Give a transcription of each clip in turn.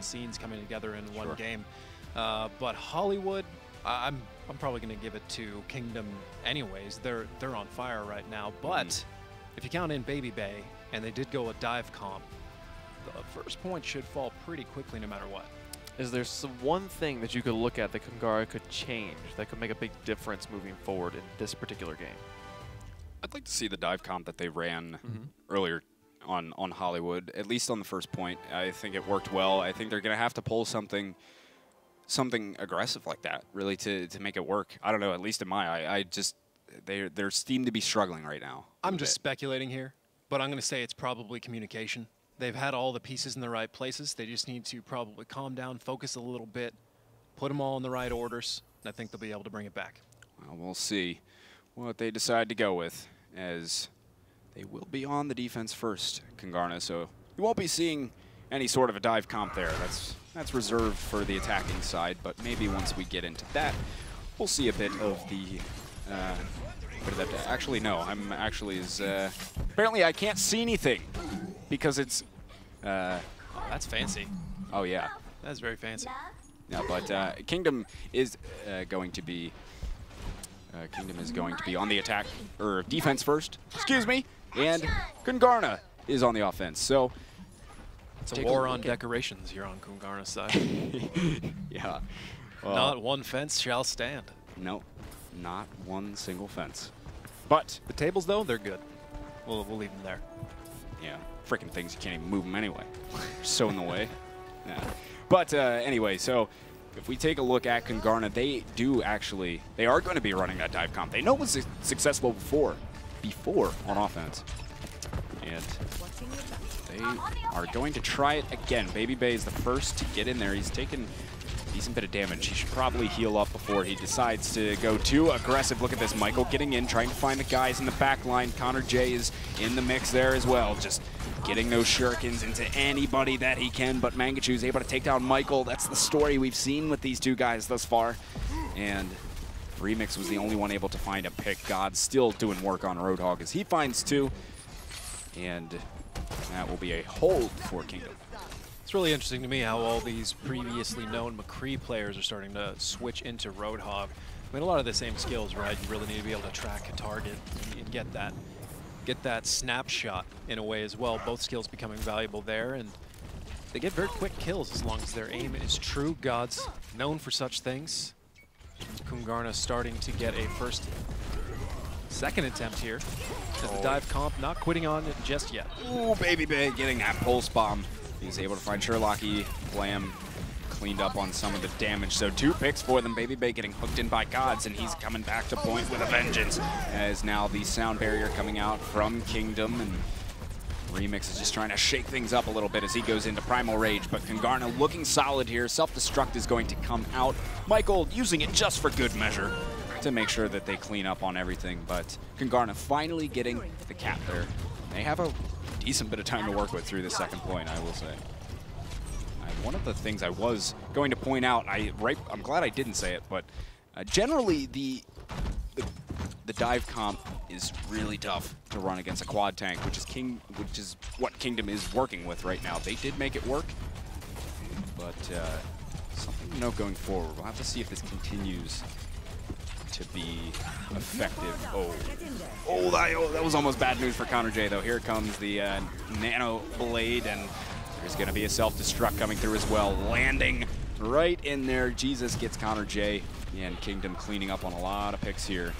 scenes coming together in one game. But Hollywood, I'm probably going to give it to Kingdom anyways. They're on fire right now. But if you count in Baby Bay, and they did go a dive comp, the first point should fall pretty quickly no matter what. Is there some one thing that you could look at that Kungarna could change that could make a big difference moving forward in this particular game? I'd like to see the dive comp that they ran earlier on Hollywood, at least on the first point. I think it worked well. I think they're going to have to pull something aggressive like that, really, to make it work. I don't know, at least in my eye. They seem to be struggling right now. I'm just speculating here, but I'm going to say it's probably communication. They've had all the pieces in the right places. They just need to probably calm down, focus a little bit, put them all in the right orders, and I think they'll be able to bring it back. Well, we'll see what they decide to go with, as they will be on the defense first, Kungarna, so you won't be seeing any sort of a dive comp there. That's reserved for the attacking side, but maybe once we get into that, we'll see a bit of the actually, no, I'm actually apparently I can't see anything because it's that's fancy. Oh yeah, that's very fancy. Yeah, but Kingdom is going to be on the attack or defense first. Excuse me, and Kungarna is on the offense. So it's a war on decorations here on Kungarna's side. Yeah. Not one fence shall stand. No, not one single fence. But the tables, though, they're good. We'll leave them there. Yeah, freaking things, you can't even move them anyway. So in the way. Yeah. But anyway, so if we take a look at Kungarna, they are going to be running that dive comp. They know it was successful before on offense. And they are going to try it again. Baby Bay is the first to get in there. He's taken a decent bit of damage. He should probably heal up before he decides to go too aggressive. Look at this, Michael getting in, trying to find the guys in the back line. Connor J is in the mix there as well, just getting those shurikens into anybody that he can, but Mangachu is able to take down Michael. That's the story we've seen with these two guys thus far. And Remix was the only one able to find a pick. God still doing work on Roadhog as he finds two. And that will be a hold for Kingdom. It's really interesting to me how all these previously known McCree players are starting to switch into Roadhog. I mean, a lot of the same skills, right? You really need to be able to track a target and get that snapshot in a way as well. Both skills becoming valuable there, and they get very quick kills as long as their aim is true. God's known for such things. Kungarna starting to get a second attempt here. As the dive comp not quitting on it just yet. Ooh, Baby Bay getting that pulse bomb. He's able to find Sherlocky, Blam cleaned up on some of the damage. So 2 picks for them. Baby Bay getting hooked in by Gods, and he's coming back to point with a vengeance. As now the sound barrier coming out from Kingdom, and Remix is just trying to shake things up a little bit as he goes into Primal Rage. But Kungarna looking solid here. Self-destruct is going to come out. Michael using it just for good measure to make sure that they clean up on everything. But Kungarna finally getting the cap there. They have a decent bit of time to work with through the second point, I will say. One of the things I was going to point out, I'm glad I didn't say it, but generally the dive comp is really tough to run against a quad tank, which is what Kingdom is working with right now. They did make it work, but something to note going forward. We'll have to see if this continues to be effective. Oh, that was almost bad news for Connor J, though. Here comes the Nano Blade, and there's going to be a self-destruct coming through as well. Landing right in there. Jesus gets Connor J, and Kingdom cleaning up on a lot of picks here.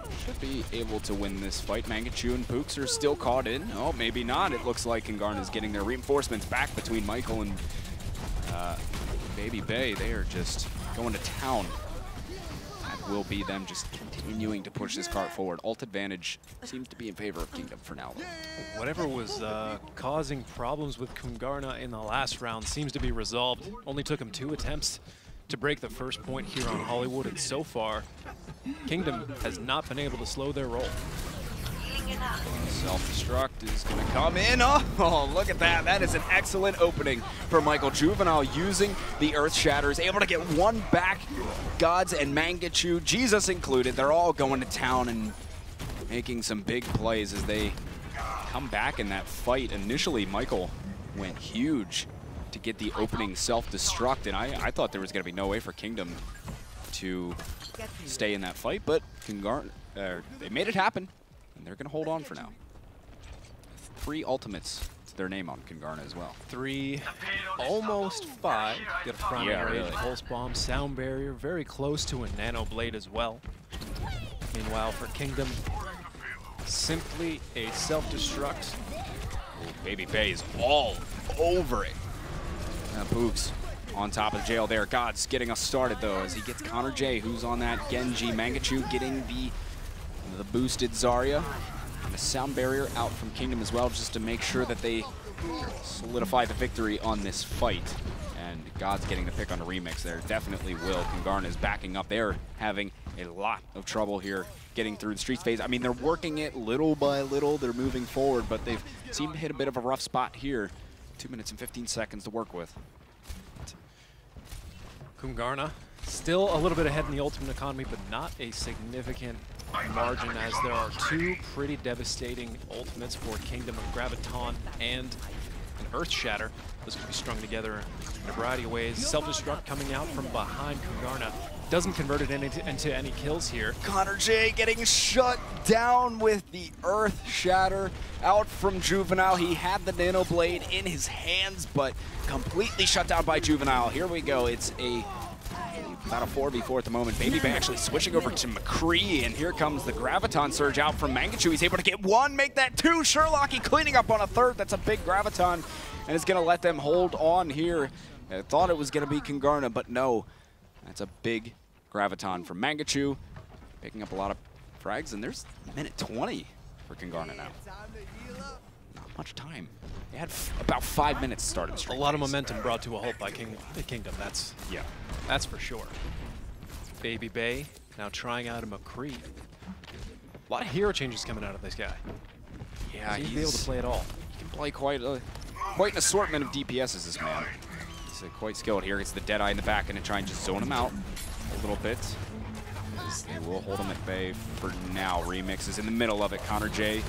They should be able to win this fight. Mangachu and Pooks are still caught in. Oh, maybe not. It looks like Kungarna is getting their reinforcements back between Michael and Baby Bay. They are just going to town. That will be them just continuing to push this cart forward. Ult advantage seems to be in favor of Kingdom for now. Whatever was causing problems with Kungarna in the last round seems to be resolved. Only took him 2 attempts to break the first point here on Hollywood, and so far, Kingdom has not been able to slow their roll. Self-destruct is going to come in. Oh, look at that. That is an excellent opening for Michael. Juvenile using the Earth Shatters, able to get one back. Gods and Mangachu, Jesus included, they're all going to town and making some big plays as they come back in that fight. Initially, Michael went huge to get the opening self-destruct, and I thought there was going to be no way for Kingdom to stay in that fight, but Kungarna, they made it happen, and they're going to hold on for now. 3 ultimates to their name on Kungarna as well. 3, almost 5. Get a primary Yeah, really. pulse bomb, sound barrier, very close to a nano blade as well. Meanwhile, for Kingdom, simply a self-destruct. Baby Bay is all over it. Boogs on top of jail there. Gods getting us started though as he gets Connor J, who's on that Genji. Mangachu getting the boosted Zarya. And a sound barrier out from Kingdom as well, just to make sure that they solidify the victory on this fight. And Gods getting the pick on the remix there. Definitely will. Kungarna is backing up. They're having a lot of trouble here getting through the streets phase. I mean, they're working it little by little. They're moving forward, but they've seemed to hit a bit of a rough spot here. 2 minutes and 15 seconds to work with. Kungarna still a little bit ahead in the ultimate economy, but not a significant margin, as there are 2 pretty devastating ultimates for Kingdom of Graviton and an Earth Shatter. Those can be strung together in a variety of ways. Self-destruct coming out from behind Kungarna. Doesn't convert it into any kills here. Connor J getting shut down with the Earth Shatter out from Juvenile. He had the Nano Blade in his hands, but completely shut down by Juvenile. Here we go. It's about a 4v4 at the moment. Baby Bay actually switching over to McCree, and here comes the Graviton Surge out from Mangachu. He's able to get 1, make that 2. Sherlocky cleaning up on a 3rd. That's a big Graviton, and it's going to let them hold on here. I thought it was going to be Kungarna, but no. That's a big Graviton from Mangachu, picking up a lot of frags, and there's minute 20 for Kungarna now. Not much time. They had about 5 minutes to start the stream. A lot of momentum brought to a halt by Kingdom. That's for sure. Baby Bay now trying out a McCree. A lot of hero changes coming out of this guy. Yeah, he's able to play it all. He can play quite an assortment of DPSs, this man. He's quite skilled here. Gets the Deadeye in the back and try and just zone him out a little bit. They will hold him at bay for now. Remix is in the middle of it. Connor J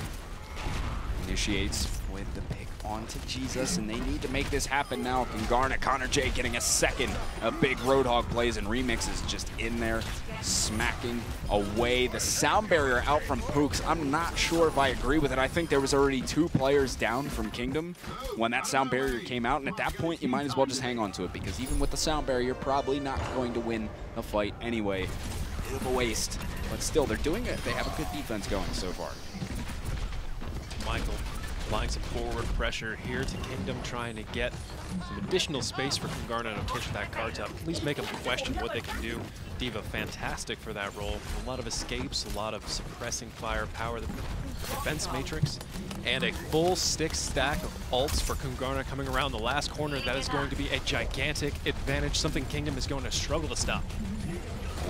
initiates with the pick onto Jesus, and they need to make this happen now. Kungarna, Connor J getting a second. A big Roadhog plays, and Remix is just in there smacking away. The sound barrier out from Pooks. I'm not sure if I agree with it. I think there was already 2 players down from Kingdom when that sound barrier came out, and at that point you might as well just hang on to it, because even with the sound barrier, you're probably not going to win the fight anyway. Bit of a waste, but still, they're doing it. They have a good defense going so far. Michael applying some forward pressure here to Kingdom, trying to get some additional space for Kungarna to push that card up. At least make them question what they can do. D.Va fantastic for that role. A lot of escapes, a lot of suppressing firepower, the defense matrix, and a full stick stack of ults for Kungarna coming around the last corner. That is going to be a gigantic advantage, something Kingdom is going to struggle to stop.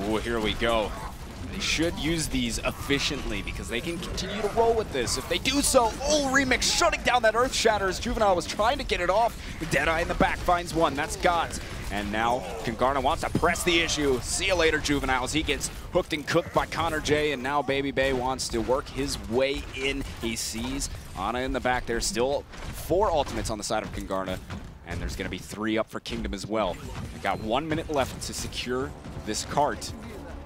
Oh, here we go. They should use these efficiently because they can continue to roll with this. If they do so, Remix shutting down that Earth Shatter as Juvenile was trying to get it off. The Deadeye in the back finds 1. That's Gods. And now Kungarna wants to press the issue. See you later, Juveniles. He gets hooked and cooked by Connor J, and now Baby Bay wants to work his way in. He sees Ana in the back. There's still 4 ultimates on the side of Kungarna, and there's going to be 3 up for Kingdom as well. They got 1 minute left to secure this cart.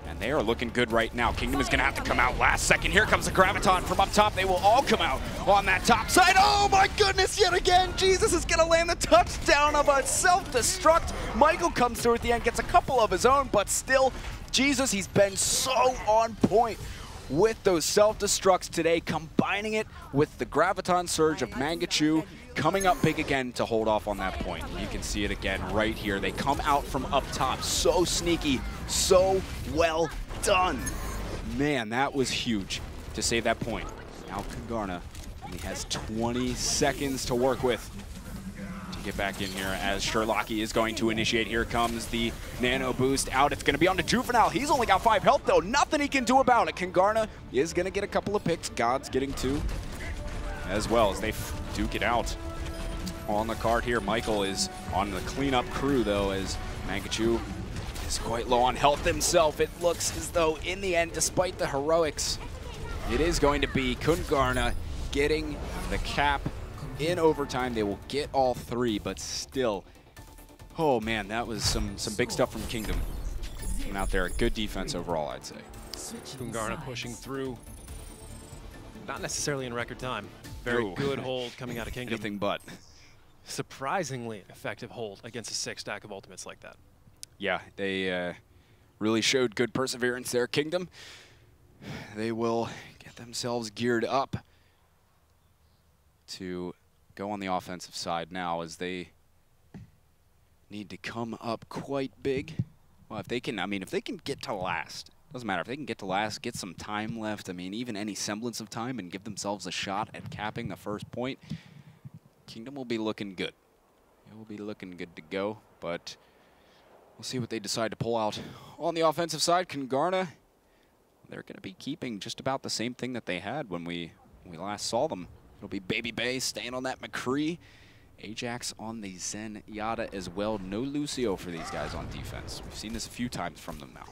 And they are looking good right now. Kingdom is going to have to come out last second. Here comes the Graviton from up top. They will all come out on that top side. Oh my goodness, yet again. Jesus is going to land the touchdown of a self-destruct. Michael comes through at the end, gets a couple of his own, but still, Jesus, he's been so on point with those self-destructs today, combining it with the Graviton Surge of Mangachu, coming up big again to hold off on that point. You can see it again right here. They come out from up top. So sneaky, so well done. Man, that was huge to save that point. Now Kungarna only has 20 seconds to work with to get back in here as Sherlocky is going to initiate. Here comes the nano boost out. It's going to be on to Juvenile. He's only got 5 health though. Nothing he can do about it. Kungarna is going to get a couple of picks. God's getting 2 as well as they duke it out on the card here. Michael is on the cleanup crew though, as Mangachu is quite low on health himself. It looks as though in the end, despite the heroics, it is going to be Kungarna getting the cap in overtime. They will get all 3, but still, oh man, that was some big stuff from Kingdom. Coming out there, good defense overall, I'd say. Kungarna pushing through, not necessarily in record time. Very good hold coming out of Kingdom. Anything but. Surprisingly effective hold against a 6 stack of ultimates like that. Yeah, they really showed good perseverance there, Kingdom. They will get themselves geared up to go on the offensive side now, as they need to come up quite big. Well, if they can, I mean, if they can get to last, doesn't matter. If they can get to last, get some time left, I mean, even any semblance of time, and give themselves a shot at capping the first point, Kingdom will be looking good. It will be looking good to go, but we'll see what they decide to pull out. On the offensive side, Kungarna, they're going to be keeping just about the same thing that they had when we last saw them. It'll be Baby Bay staying on that McCree. Ajax on the Zen Yada as well. No Lucio for these guys on defense. We've seen this a few times from them now.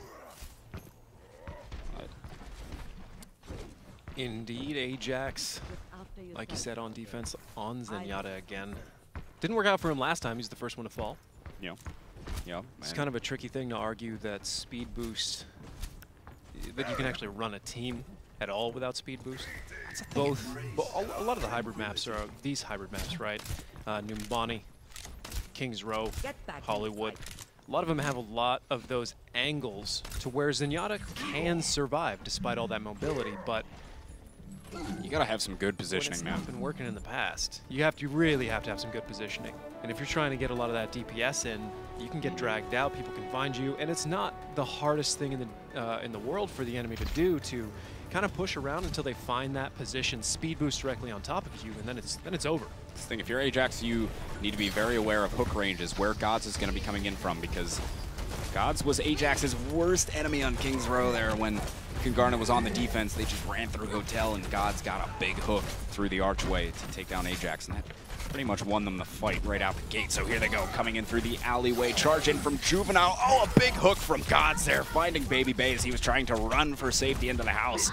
Indeed, Ajax, like you said, on defense on Zenyatta again. Didn't work out for him last time. He's the first one to fall. Yeah. It's kind of a tricky thing to argue that speed boost, that you can actually run a team at all without speed boost. Both, a lot of the hybrid maps are these hybrid maps, right? Numbani, Kings Row, Hollywood. A lot of them have a lot of those angles to where Zenyatta can survive despite all that mobility, but you gotta have some good positioning, man. It's not been working in the past. You really have to have some good positioning. And if you're trying to get a lot of that DPS in, you can get dragged out, people can find you, and it's not the hardest thing in the world for the enemy to do, to kind of push around until they find that position, speed boost directly on top of you, and then it's over. This thing, if you're Ajax, you need to be very aware of hook ranges, where Gods is going to be coming in from, because Gods was Ajax's worst enemy on Kings Row there when Kungarna was on the defense. They just ran through Hotel, and Gods got a big hook through the archway to take down Ajax, and that pretty much won them the fight right out the gate. So here they go, coming in through the alleyway, charge in from Juvenile. Oh, a big hook from Gods there, finding Baby Bay as he was trying to run for safety into the house.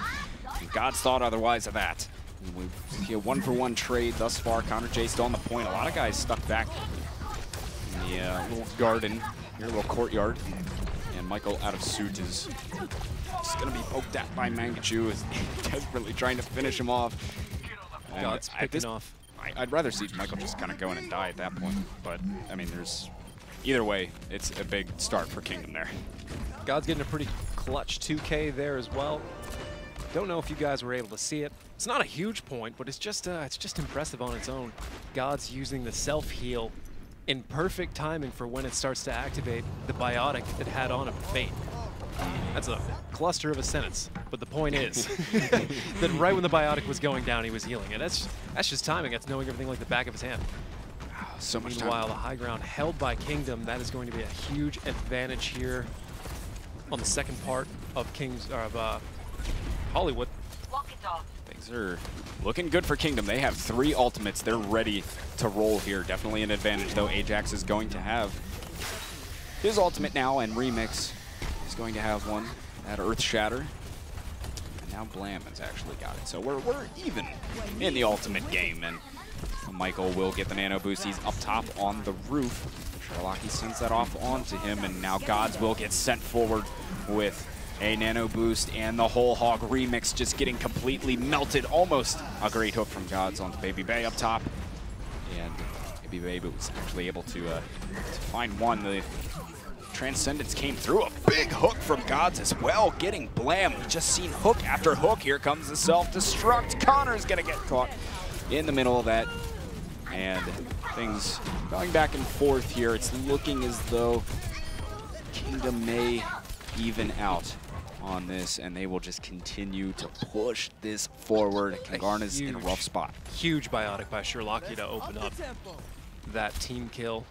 And Gods thought otherwise of that. And we see a 1-for-1 trade thus far. Connor J still on the point. A lot of guys stuck back in the little garden, here, little courtyard. And Michael out of suit is just going to be poked at by Mangachu, is desperately trying to finish him off. Gods picking off. I'd rather see Michael just kind of go in and die at that point. But, I mean, either way, it's a big start for Kingdom there. God's getting a pretty clutch 2K there as well. Don't know if you guys were able to see it. It's not a huge point, but it's just impressive on its own. God's using the self-heal in perfect timing for when it starts to activate the biotic it had on him, Fate. That's a cluster of a sentence, but the point is that right when the biotic was going down, he was healing, and that's just timing. That's knowing everything like the back of his hand. So much time. Meanwhile, the high ground held by Kingdom, that is going to be a huge advantage here on the second part of Hollywood. Things are looking good for Kingdom. They have 3 ultimates. They're ready to roll here. Definitely an advantage, though. Ajax is going to have his ultimate now, and Remix is going to have one at Earth Shatter. And now Blam has actually got it. So we're even in the ultimate game, and Michael will get the nano boost. He's up top on the roof. Sherlocky sends that off onto him, and now Gods will get sent forward with a nano boost, and the whole hog Remix just getting completely melted. Almost a great hook from Gods onto Baby Bay up top. And Baby Bay was actually able to find one. The Transcendence came through. A big hook from Gods as well, getting Blam. We just seen hook after hook. Here comes the self-destruct. Connor's gonna get caught in the middle of that. And things going back and forth here. It's looking as though Kingdom may even out on this, and they will just continue to push this forward. Kungarna's in a rough spot. Huge biotic by Sherlocky to open up that team kill.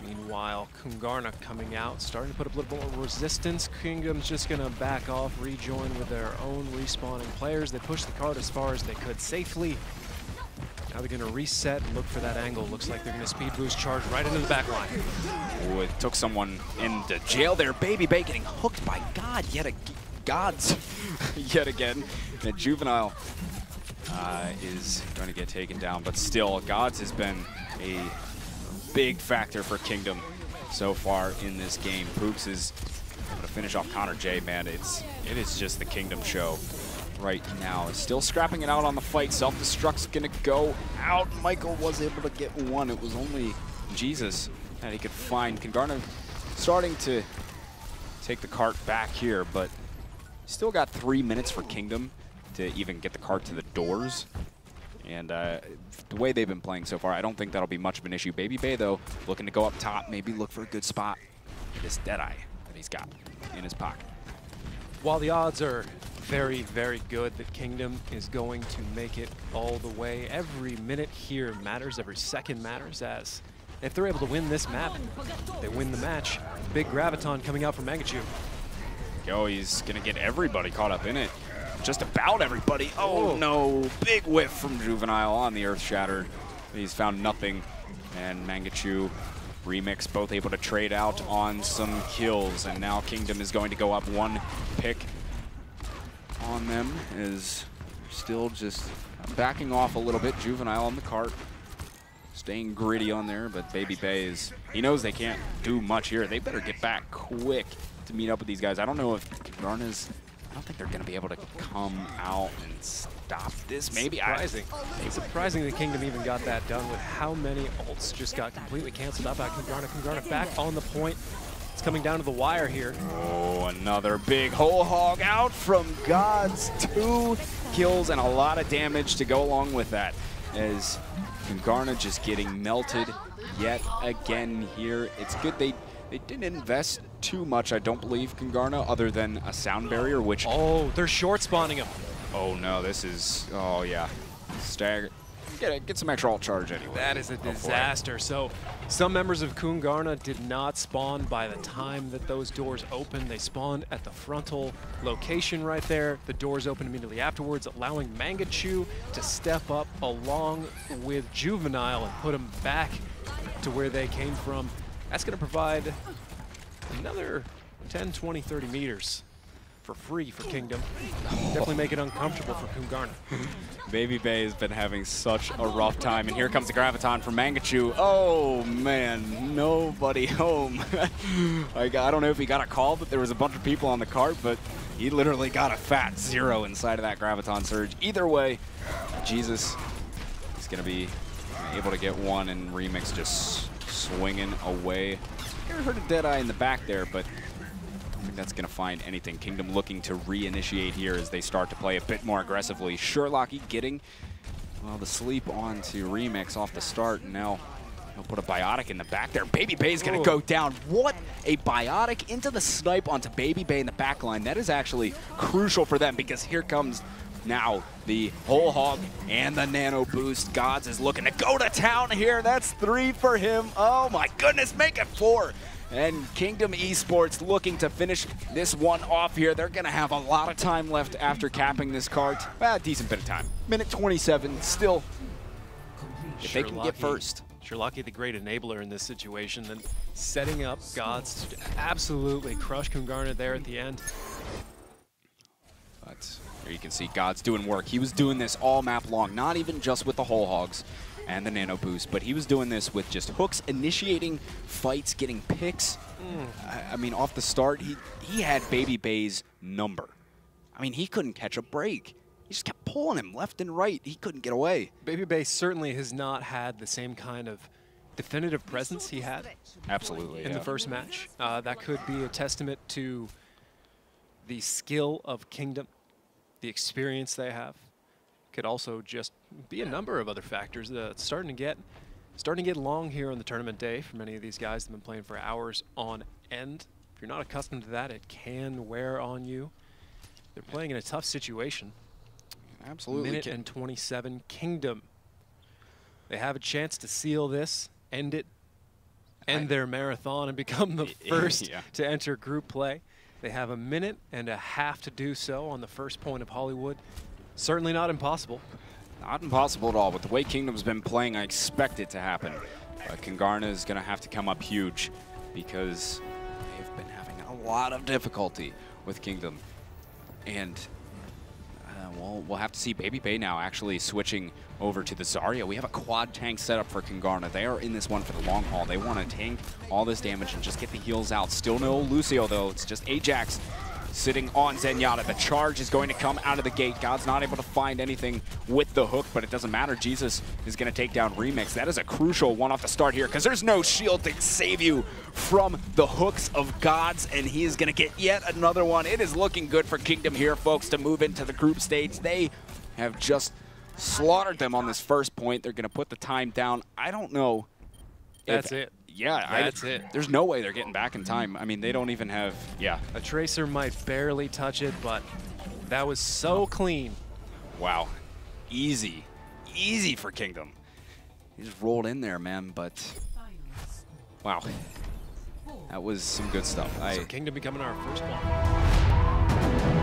Meanwhile, Kungarna coming out, starting to put up a little more resistance. Kingdom's just going to back off, rejoin with their own respawning players. They pushed the card as far as they could safely. Now they're going to reset and look for that angle. Looks like they're going to speed boost charge right into the back line. Oh, it took someone into jail there. Baby Bay getting hooked by Gods yet again. The Juvenile is going to get taken down. But still, Gods has been a big factor for Kingdom so far in this game. Pooks is able to finish off Connor J. Man, it is just the Kingdom show right now. Still scrapping it out on the fight. Self-destruct's going to go out. Michael was able to get one. It was only Jesus that he could find. Kungarna starting to take the cart back here, but still got 3 minutes for Kingdom to even get the cart to the doors. And the way they've been playing so far, I don't think that'll be much of an issue. Baby Bay, though, looking to go up top, maybe look for a good spot for this Deadeye that he's got in his pocket. While the odds are very, very good that Kingdom is going to make it all the way, every minute here matters, every second matters, as if they're able to win this map, they win the match. Big Graviton coming out from Mangachu. Yo, he's going to get everybody caught up in it. Just about everybody. Oh, no. Big whiff from Juvenile on the Earth Shatter. He's found nothing. And Mangachu, Remix, both able to trade out on some kills. And now Kingdom is going to go up one pick on them. Is still just backing off a little bit. Juvenile on the cart. Staying gritty on there, but Baby Bay is, he knows they can't do much here. They better get back quick to meet up with these guys. I don't know if Kungarna's, I don't think they're going to be able to come out and stop this. Maybe. Surprising. It's surprising the Kingdom even got that done with how many ults just got completely canceled out by Kungarna. Kungarna back on the point. It's coming down to the wire here. Oh, another big whole hog out from Gods. 2 kills and a lot of damage to go along with that. As Kungarna just getting melted yet again here. It's good they didn't invest too much, I don't believe, Kungarna, other than a sound barrier, which... Oh, they're short spawning him. Oh no, this is... Oh yeah. Stagger. Get some extra ult charge anyway. That is a disaster. So some members of Kungarna did not spawn by the time that those doors opened. They spawned at the frontal location right there. The doors opened immediately afterwards, allowing Mangachu to step up along with Juvenile and put them back to where they came from. That's going to provide another 10, 20, 30 meters for free for Kingdom. Definitely make it uncomfortable for Kungarna. Baby Bay has been having such a rough time, and here comes the Graviton from Mangachu. Oh man, nobody home. I don't know if he got a call, but there was a bunch of people on the cart, but he literally got a fat 0 inside of that Graviton Surge. Either way, Jesus is going to be able to get one, and Remix just swinging away. I heard a Deadeye in the back there, but I don't think that's going to find anything. Kingdom looking to reinitiate here as they start to play a bit more aggressively. Sherlocky getting, well, the sleep onto Remix off the start, and now he'll put a Biotic in the back there. Baby Bay's going to go down. What a Biotic into the snipe onto Baby Bay in the back line. That is actually crucial for them, because here comes now the whole hog and the nano boost. Gods is looking to go to town here. That's 3 for him. Oh my goodness, make it 4. And Kingdom Esports looking to finish this one off here. They're going to have a lot of time left after capping this cart. Well, a decent bit of time. Minute 27 still. If they can get first. Sherlocky, the great enabler in this situation, then setting up Gods to absolutely crush Kungarna there at the end. But here you can see Gods doing work. He was doing this all map long, not even just with the whole hogs and the nano boost, but he was doing this with just hooks, initiating fights, getting picks. I mean, off the start, he had Baby Bay's number. I mean, he couldn't catch a break. He just kept pulling him left and right. He couldn't get away. Baby Bay certainly has not had the same kind of definitive presence he had. Absolutely, in the first match. That could be a testament to the skill of Kingdom, the experience they have. Could also just be a number of other factors. It's starting to get long here on the tournament day for many of these guys that have been playing for hours on end. If you're not accustomed to that, it can wear on you. They're playing in a tough situation. Absolutely. Minute and 27, Kingdom. They have a chance to seal this, end it, end their marathon, and become the first to enter group play. They have a minute and a half to do so on the first point of Hollywood. Certainly not impossible. Not impossible at all. With the way Kingdom's been playing, I expect it to happen. But Kungarna is going to have to come up huge, because they've been having a lot of difficulty with Kingdom. And we'll have to see. Baby Bay now actually switching over to the Zarya. We have a quad tank setup for Kungarna. They are in this one for the long haul. They want to tank all this damage and just get the heals out. Still no Lucio, though. It's just Ajax sitting on Zenyatta. The charge is going to come out of the gate. God's not able to find anything with the hook, but it doesn't matter. Jesus is going to take down Remix. That is a crucial one off the start here because there's no shield to save you from the hooks of Gods, and he is going to get yet another one. It is looking good for Kingdom here, folks, to move into the group stage. They have just slaughtered them on this first point. They're going to put the time down. I don't know. That's it. Yeah, that's it. There's no way they're getting back in time. I mean, they don't even have, A Tracer might barely touch it, but that was so clean. Wow. Easy. Easy for Kingdom. He just rolled in there, man, but wow. That was some good stuff. So Kingdom becoming our first one.